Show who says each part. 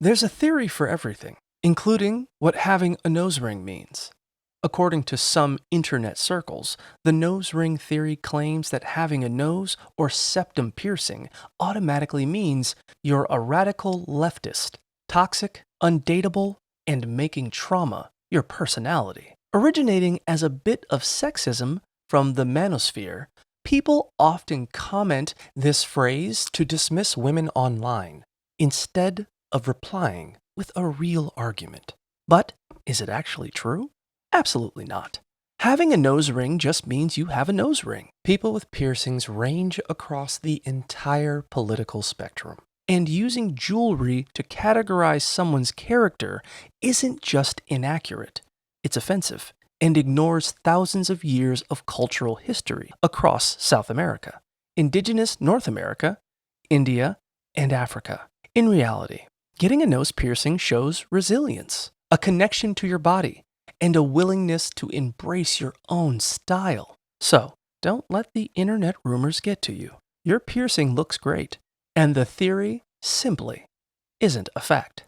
Speaker 1: There's a theory for everything, including what having a nose ring means. According to some internet circles, the nose ring theory claims that having a nose or septum piercing automatically means you're a radical leftist, toxic, undateable, and making trauma your personality. Originating as a bit of sexism from the manosphere, people often comment this phrase to dismiss women online instead of replying with a real argument. But is it actually true? Absolutely not. Having a nose ring just means you have a nose ring. People with piercings range across the entire political spectrum. And using jewelry to categorize someone's character isn't just inaccurate, it's offensive and ignores thousands of years of cultural history across South America, indigenous North America, India, and Africa. In reality, getting a nose piercing shows resilience, a connection to your body, and a willingness to embrace your own style. So, don't let the internet rumors get to you. Your piercing looks great, and the theory simply isn't a fact.